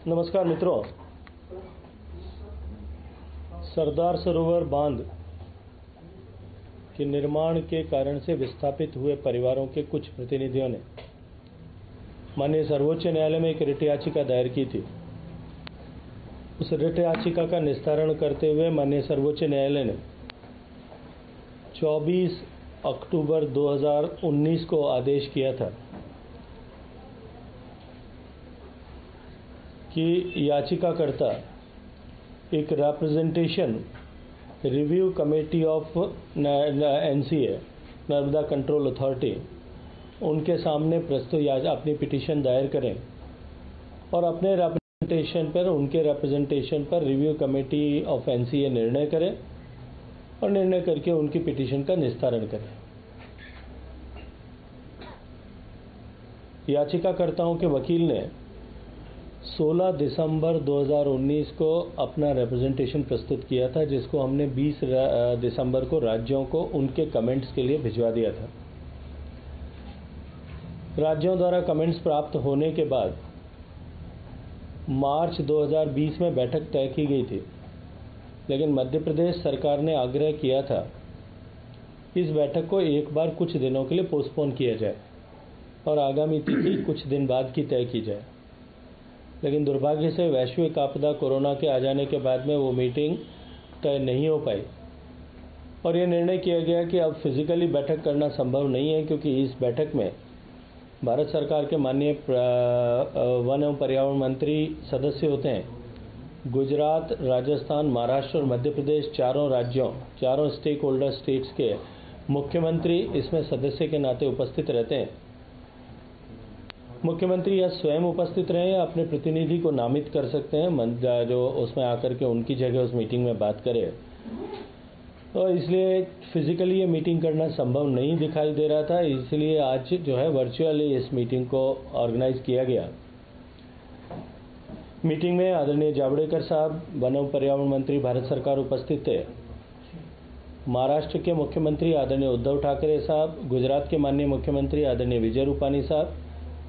नमस्कार मित्रों। सरदार सरोवर बांध के निर्माण के कारण से विस्थापित हुए परिवारों के कुछ प्रतिनिधियों ने माननीय सर्वोच्च न्यायालय में एक रिट याचिका दायर की थी। उस रिट याचिका का निस्तारण करते हुए माननीय सर्वोच्च न्यायालय ने 24 अक्टूबर 2019 को आदेश किया था कि याचिकाकर्ता एक representation review committee of NCA Narmada control authority उनके सामने प्रस्तुत अपनी पिटीशन दायर करें और अपने उनके रिप्रेजेंटेशन पर रिव्यू कमेटी ऑफ एनसीए निर्णय करें और निर्णय करके उनकी पिटीशन का निस्तारण करें। याचिकाकर्ताओं के वकील ने 16 दिसंबर 2019 को अपना रिप्रेजेंटेशन प्रस्तुत किया था, जिसको हमने 20 दिसंबर को राज्यों को उनके कमेंट्स के लिए भिजवा दिया था। राज्यों द्वारा कमेंट्स प्राप्त होने के बाद मार्च 2020 में बैठक तय की गई थी, लेकिन मध्य प्रदेश सरकार ने आग्रह किया था इस बैठक को एक बार कुछ दिनों के लिए पोस्टपोन किया जाए और आगामी तिथि कुछ दिन बाद की तय की जाए। लेकिन दुर्भाग्य से वैश्विक आपदा कोरोना के आ जाने के बाद में वो मीटिंग तय नहीं हो पाई और ये निर्णय किया गया कि अब फिजिकली बैठक करना संभव नहीं है, क्योंकि इस बैठक में भारत सरकार के माननीय वन एवं पर्यावरण मंत्री सदस्य होते हैं। गुजरात, राजस्थान, महाराष्ट्र और मध्य प्रदेश चारों स्टेक होल्डर स्टेट्स के मुख्यमंत्री इसमें सदस्य के नाते उपस्थित रहते हैं। मुख्यमंत्री या स्वयं उपस्थित रहें या अपने प्रतिनिधि को नामित कर सकते हैं जो उसमें आकर के उनकी जगह उस मीटिंग में बात करे। तो इसलिए फिजिकली ये मीटिंग करना संभव नहीं दिखाई दे रहा था, इसलिए आज जो है वर्चुअली इस मीटिंग को ऑर्गेनाइज किया गया। मीटिंग में आदरणीय जावड़ेकर साहब, वन एवं पर्यावरण मंत्री भारत सरकार उपस्थित थे। महाराष्ट्र के मुख्यमंत्री आदरणीय उद्धव ठाकरे साहब, गुजरात के माननीय मुख्यमंत्री आदरणीय विजय रूपानी साहब,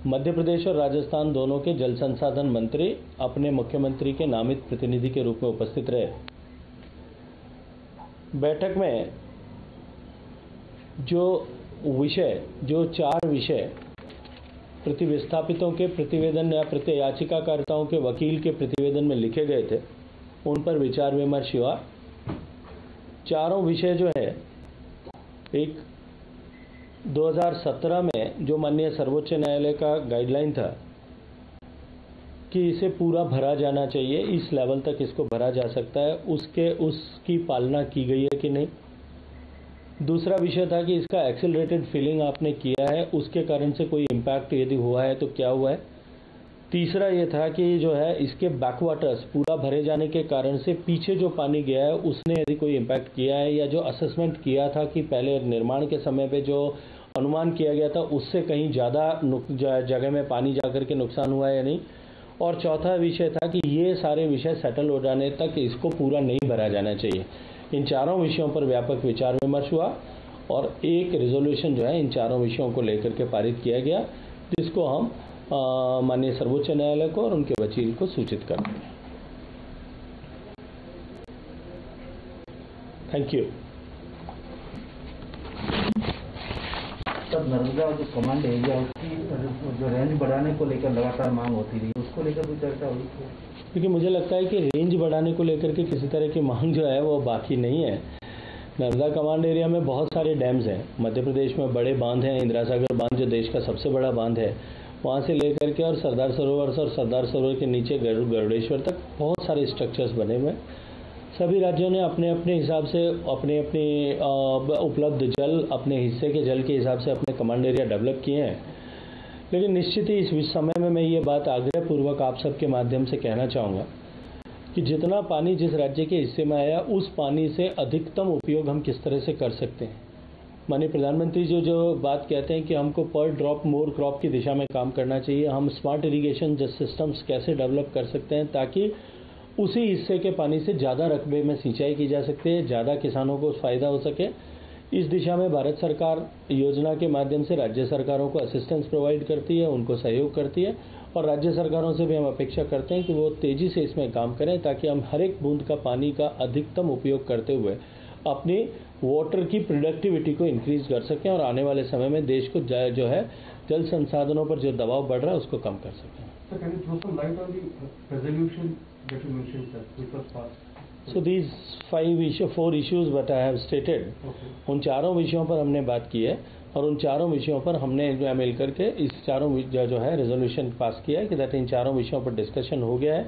मध्य प्रदेश और राजस्थान दोनों के जल संसाधन मंत्री अपने मुख्यमंत्री के नामित प्रतिनिधि के रूप में उपस्थित रहे। बैठक में जो 4 विषय विस्थापितों के प्रतिवेदन या याचिकाकर्ताओं के वकील के प्रतिवेदन में लिखे गए थे, उन पर विचार विमर्श हुआ। चारों विषय जो है, एक 2017 में जो माननीय सर्वोच्च न्यायालय का गाइडलाइन था कि इसे पूरा भरा जाना चाहिए, इस लेवल तक इसको भरा जा सकता है, उसकी पालना की गई है कि नहीं। दूसरा विषय था कि इसका एक्सेलरेटेड फिलिंग आपने किया है, उसके कारण से कोई इम्पैक्ट यदि हुआ है तो क्या हुआ है। तीसरा ये था कि जो है इसके बैकवाटर्स पूरा भरे जाने के कारण से पीछे जो पानी गया है उसने यदि कोई इम्पैक्ट किया है, या जो असेसमेंट किया था कि पहले निर्माण के समय पे जो अनुमान किया गया था उससे कहीं ज़्यादा जगह में पानी जाकर के नुकसान हुआ है या नहीं। और चौथा विषय था कि ये सारे विषय सेटल हो जाने तक इसको पूरा नहीं भरा जाना चाहिए। इन चारों विषयों पर व्यापक विचार विमर्श हुआ और एक रिजोल्यूशन जो है इन चारों विषयों को लेकर के पारित किया गया, जिसको हम माननीय सर्वोच्च न्यायालय को और उनके वकील को सूचित करते हैं। Thank you. तब नर्मदा जो कमांड एरिया उसकी जो रेंज बढ़ाने को लेकर लगातार मांग होती रही, उसको लेकर भी चर्चा हुई थी। क्योंकि मुझे लगता है कि रेंज बढ़ाने को लेकर के किसी तरह की मांग जो है वो बाकी नहीं है। नर्मदा कमांड एरिया में बहुत सारे डैम्स हैं। मध्य प्रदेश में बड़े बांध हैं। इंदिरा सागर बांध जो देश का सबसे बड़ा बांध है, वहाँ से लेकर के और सरदार सरोवर के नीचे गरुड़ेश्वर तक बहुत सारे स्ट्रक्चर्स बने हुए हैं। सभी राज्यों ने अपने अपने हिसाब से अपने उपलब्ध जल, अपने हिस्से के जल के हिसाब से अपने कमांड एरिया डेवलप किए हैं। लेकिन निश्चित ही इस समय में मैं ये बात आग्रहपूर्वक आप सबके माध्यम से कहना चाहूँगा कि जितना पानी जिस राज्य के हिस्से में आया, उस पानी से अधिकतम उपयोग हम किस तरह से कर सकते हैं। माननीय प्रधानमंत्री जो बात कहते हैं कि हमको पर ड्रॉप मोर क्रॉप की दिशा में काम करना चाहिए। हम स्मार्ट इरिगेशन सिस्टम्स कैसे डेवलप कर सकते हैं ताकि उसी हिस्से के पानी से ज़्यादा रकबे में सिंचाई की जा सकती है, ज़्यादा किसानों को फ़ायदा हो सके। इस दिशा में भारत सरकार योजना के माध्यम से राज्य सरकारों को असिस्टेंस प्रोवाइड करती है, उनको सहयोग करती है और राज्य सरकारों से भी हम अपेक्षा करते हैं कि वो तेज़ी से इसमें काम करें ताकि हम हर एक बूंद का पानी का अधिकतम उपयोग करते हुए अपनी वाटर की प्रोडक्टिविटी को इंक्रीज कर सकें और आने वाले समय में देश को जो है जल संसाधनों पर जो दबाव बढ़ रहा है उसको कम कर सकें। So can you throw some light on the resolution that you mentioned, sir, which was passed? So these 4 issues that I have stated, उन चारों विषयों पर हमने बात की है और उन चारों विषयों पर हमने मिल करके इस चारों जो है रेजोल्यूशन पास किया है कि दैट इन चारों विषयों पर डिस्कशन हो गया है।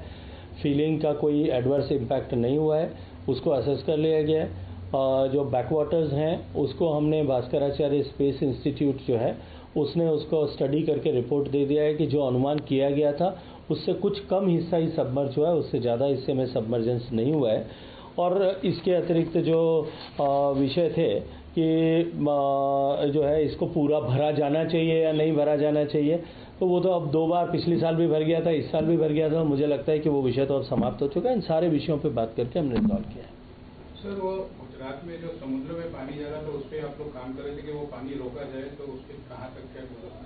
फीलिंग का कोई एडवर्स इम्पैक्ट नहीं हुआ है, उसको असेस कर लिया गया है। जो बैकवाटर्स हैं उसको हमने भास्कराचार्य स्पेस इंस्टीट्यूट जो है उसने उसको स्टडी करके रिपोर्ट दे दिया है कि जो अनुमान किया गया था उससे कुछ कम हिस्सा ही सबमर्ज हुआ है, उससे ज़्यादा हिस्से में सबमर्जेंस नहीं हुआ है। और इसके अतिरिक्त जो विषय थे कि जो है इसको पूरा भरा जाना चाहिए या नहीं भरा जाना चाहिए, तो वो तो अब 2 बार पिछले साल भी भर गया था, इस साल भी भर गया था। मुझे लगता है कि वो विषय तो अब समाप्त हो चुका है। इन सारे विषयों पर बात करके हमने रिजॉल्व किया है। सर, वो गुजरात में जो समुद्र में पानी जा रहा था उस पर आप लोग काम कर रहे थे कि वो पानी रोका जाए, तो उसके कहाँ तक क्या गुजरा?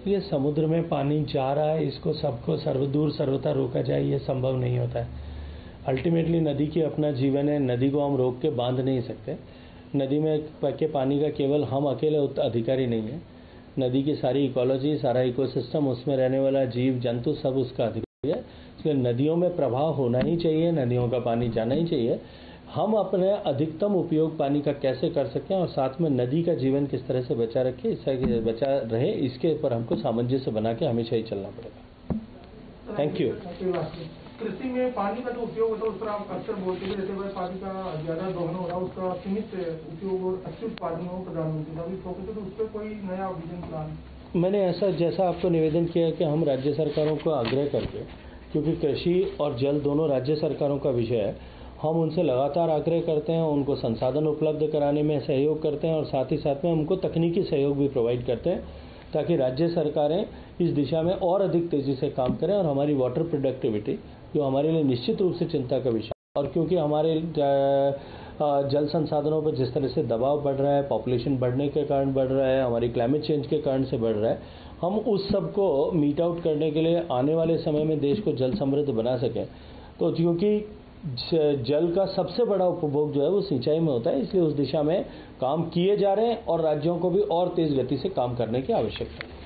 ये समुद्र में पानी जा रहा है, इसको सबको सर्वदूर सर्वथा रोका जाए, ये संभव नहीं होता है। अल्टीमेटली नदी की अपना जीवन है, नदी को हम रोक के बांध नहीं सकते। नदी में के पानी का केवल हम अकेले अधिकारी नहीं है, नदी की सारी इकोलॉजी, सारा इकोसिस्टम, उसमें रहने वाला जीव जंतु सब उसका अधिकारी है। इसलिए नदियों में प्रवाह होना ही चाहिए, नदियों का पानी जाना ही चाहिए। हम अपने अधिकतम उपयोग पानी का कैसे कर सकें और साथ में नदी का जीवन किस तरह से बचा रखें, इससे बचा रहे, इसके ऊपर हमको सामंजस्य बना के हमेशा ही चलना पड़ेगा। Thank you. कृषि में पानी का जो उपयोग होता है उस पर आप अक्सर बोलते हैं जैसे भाई पानी का ज्यादा दोहन हो रहा है, उसका सीमित उपयोग और अच्छे उत्पादन हो प्रधानमंत्री का भी फोकस है, तो उस पर कोई नया विजन प्लान? मैंने ऐसा जैसा आपको निवेदन किया कि हम राज्य सरकारों को आग्रह करके, क्योंकि कृषि और जल दोनों राज्य सरकारों का विषय है, हम उनसे लगातार आग्रह करते हैं, उनको संसाधन उपलब्ध कराने में सहयोग करते हैं और साथ ही साथ में उनको तकनीकी सहयोग भी प्रोवाइड करते हैं ताकि राज्य सरकारें इस दिशा में और अधिक तेज़ी से काम करें और हमारी वाटर प्रोडक्टिविटी, जो हमारे लिए निश्चित रूप से चिंता का विषय, और क्योंकि हमारे जल संसाधनों पर जिस तरह से दबाव बढ़ रहा है, पॉपुलेशन बढ़ने के कारण बढ़ रहा है, हमारी क्लाइमेट चेंज के कारण से बढ़ रहा है, हम उस सब को मीट आउट करने के लिए आने वाले समय में देश को जल समृद्ध बना सकें। तो क्योंकि जल का सबसे बड़ा उपभोग जो है वो सिंचाई में होता है, इसलिए उस दिशा में काम किए जा रहे हैं और राज्यों को भी और तेज गति से काम करने की आवश्यकता है।